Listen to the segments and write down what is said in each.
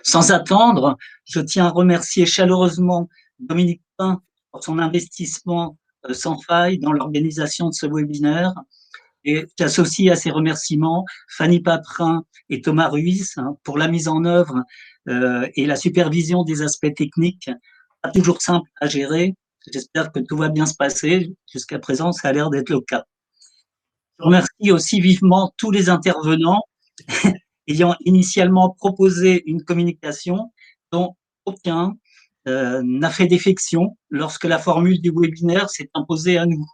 Sans attendre, je tiens à remercier chaleureusement Dominique Pain pour son investissement sans faille dans l'organisation de ce webinaire. Et j'associe à ces remerciements Fanny Paprin et Thomas Ruiz pour la mise en œuvre et la supervision des aspects techniques, pas toujours simple à gérer. J'espère que tout va bien se passer. Jusqu'à présent, ça a l'air d'être le cas. Je remercie aussi vivement tous les intervenants ayant initialement proposé une communication dont aucun n'a fait défection lorsque la formule du webinaire s'est imposée à nous.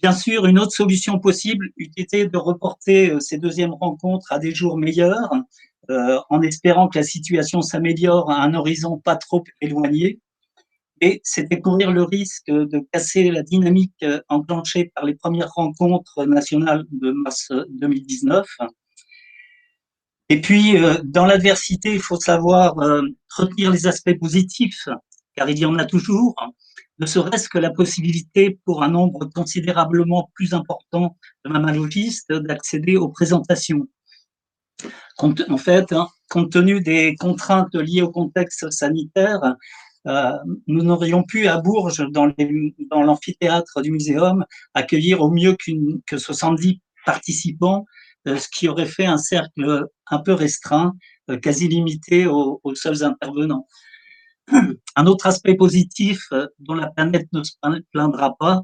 Bien sûr, une autre solution possible eût été de reporter ces deuxièmes rencontres à des jours meilleurs, en espérant que la situation s'améliore à un horizon pas trop éloigné. Et c'était courir le risque de casser la dynamique enclenchée par les premières rencontres nationales de mars 2019. Et puis, dans l'adversité, il faut savoir retenir les aspects positifs, car il y en a toujours, ne serait-ce que la possibilité pour un nombre considérablement plus important de mammalogistes d'accéder aux présentations. En fait, compte tenu des contraintes liées au contexte sanitaire, nous n'aurions pu à Bourges, dans l'amphithéâtre du Muséum, accueillir au mieux que 70 participants, ce qui aurait fait un cercle un peu restreint, quasi limité aux seuls intervenants. Un autre aspect positif dont la planète ne se plaindra pas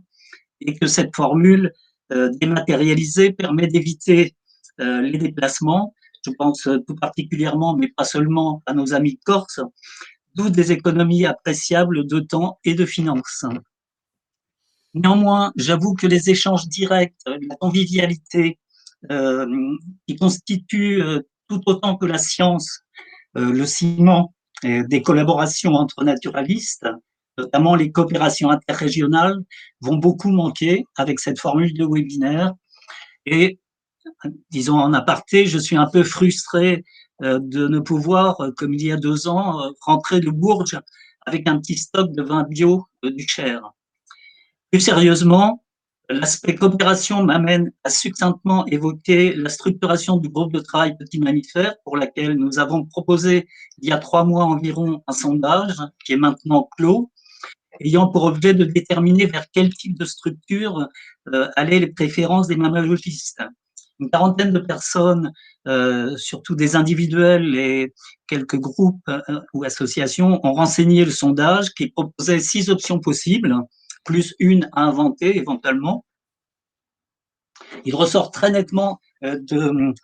est que cette formule dématérialisée permet d'éviter les déplacements. Je pense tout particulièrement, mais pas seulement, à nos amis corses, d'où des économies appréciables de temps et de finances. Néanmoins, j'avoue que les échanges directs, la convivialité, qui constituent tout autant que la science, le ciment des collaborations entre naturalistes, notamment les coopérations interrégionales, vont beaucoup manquer avec cette formule de webinaire. Et disons en aparté, je suis un peu frustré de ne pouvoir, comme il y a 2 ans, rentrer de Bourges avec un petit stock de vin bio du Cher. Plus sérieusement, l'aspect coopération m'amène à succinctement évoquer la structuration du groupe de travail Petits Mammifères, pour laquelle nous avons proposé il y a 3 mois environ un sondage qui est maintenant clos, ayant pour objet de déterminer vers quel type de structure allaient les préférences des mammalogistes. Une quarantaine de personnes, surtout des individuels et quelques groupes ou associations, ont renseigné le sondage qui proposait 6 options possibles, plus une à inventer éventuellement. Il ressort très nettement de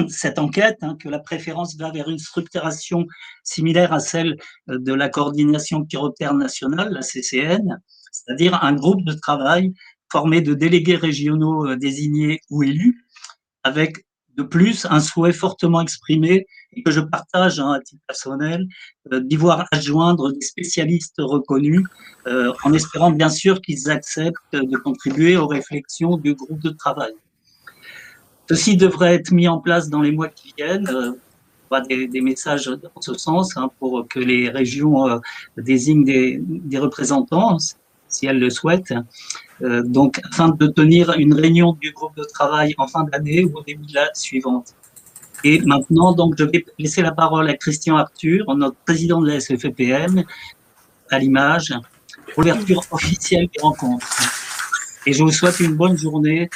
cette enquête que la préférence va vers une structuration similaire à celle de la coordination chiroptère nationale, la CCN, c'est-à-dire un groupe de travail formé de délégués régionaux désignés ou élus, avec de plus un souhait fortement exprimé et que je partage à titre personnel, d'y voir adjoindre des spécialistes reconnus, en espérant bien sûr qu'ils acceptent de contribuer aux réflexions du groupe de travail. Ceci devrait être mis en place dans les mois qui viennent. Des messages dans ce sens pour que les régions désignent des représentants, si elles le souhaitent. Donc, afin de tenir une réunion du groupe de travail en fin d'année ou au début de la suivante. Et maintenant, donc, je vais laisser la parole à Christian Arthur, notre président de la SFEPM, à l'image, pour l'ouverture officielle des rencontres. Et je vous souhaite une bonne journée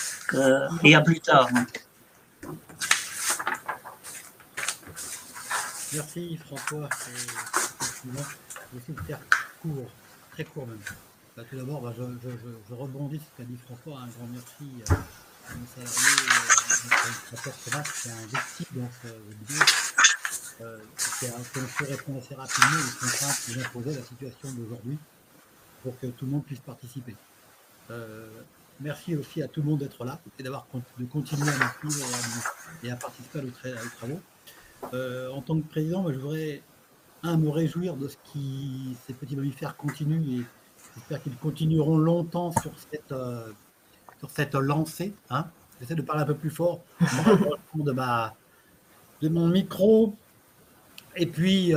et à plus tard. Merci François. Effectivement, je vais essayer de faire court, très court même. Tout d'abord, je rebondis sur ce qu'a dit François. Un grand merci à nos salariés, notre Thomas, qui a investi dans ce webinaire, qui a pu répondre assez rapidement aux contraintes qui imposaient la situation d'aujourd'hui pour que tout le monde puisse participer. Merci aussi à tout le monde d'être là et de continuer à nous suivre et à participer aux travaux. En tant que président, moi, je voudrais me réjouir de ces petits mammifères continuent et j'espère qu'ils continueront longtemps sur cette lancée. J'essaie de parler un peu plus fort de mon micro. Et puis,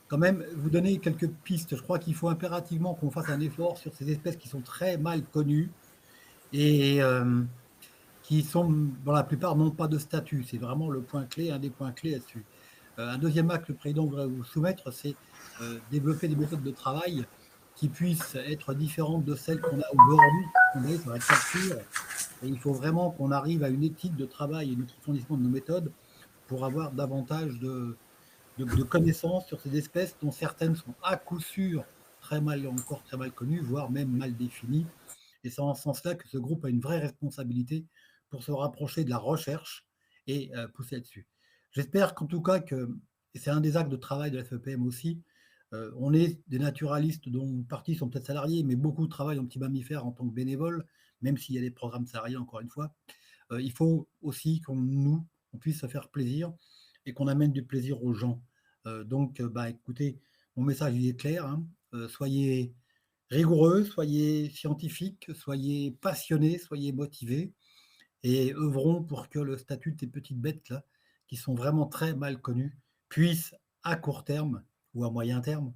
quand même, vous donner quelques pistes. Je crois qu'il faut impérativement qu'on fasse un effort sur ces espèces qui sont très mal connues et qui sont, dans la plupart, n'ont pas de statut. C'est vraiment le point clé, un des points clés là-dessus. Un deuxième axe, le président voudrait vous soumettre, c'est développer des méthodes de travail qui puissent être différentes de celles qu'on a aujourd'hui. On est sur la capture, et il faut vraiment qu'on arrive à une éthique de travail et une approfondissement de nos méthodes pour avoir davantage de connaissances sur ces espèces dont certaines sont à coup sûr encore très mal connues, voire même mal définies. Et c'est en ce sens-là que ce groupe a une vraie responsabilité pour se rapprocher de la recherche et pousser là-dessus. J'espère qu'en tout cas que, et c'est un des axes de travail de la FEPM aussi, on est des naturalistes dont une partie sont peut-être salariés, mais beaucoup travaillent en petits mammifères en tant que bénévoles, même s'il y a des programmes salariés, encore une fois. Il faut aussi on puisse se faire plaisir et qu'on amène du plaisir aux gens. Donc, bah, écoutez, mon message il est clair, hein. Soyez rigoureux, soyez scientifiques, soyez passionnés, soyez motivés et œuvrons pour que le statut de ces petites bêtes-là, qui sont vraiment très mal connues, puisse à court terme ou à moyen terme,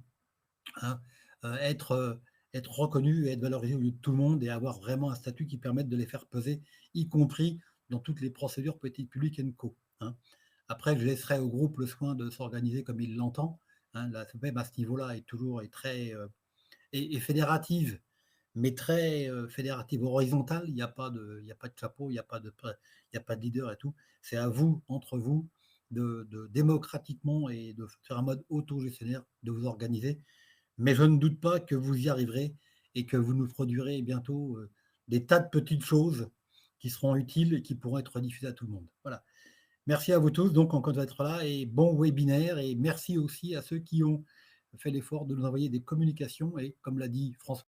hein, être reconnu et être valorisé au lieu de tout le monde et avoir vraiment un statut qui permette de les faire peser, y compris dans toutes les procédures politiques publiques et co. Hein. Après, je laisserai au groupe le soin de s'organiser comme il l'entend. Hein. La CPM à ce niveau-là est très et fédérative, mais très fédérative horizontale. Il n'y a pas de chapeau, il n'y a pas de leader et tout. C'est à vous, entre vous, de démocratiquement et de faire un mode autogestionnaire, de vous organiser. Mais je ne doute pas que vous y arriverez et que vous nous produirez bientôt des tas de petites choses qui seront utiles et qui pourront être diffusées à tout le monde. Voilà. Merci à vous tous, donc, encore d'être là et bon webinaire. Et merci aussi à ceux qui ont fait l'effort de nous envoyer des communications. Et comme l'a dit François,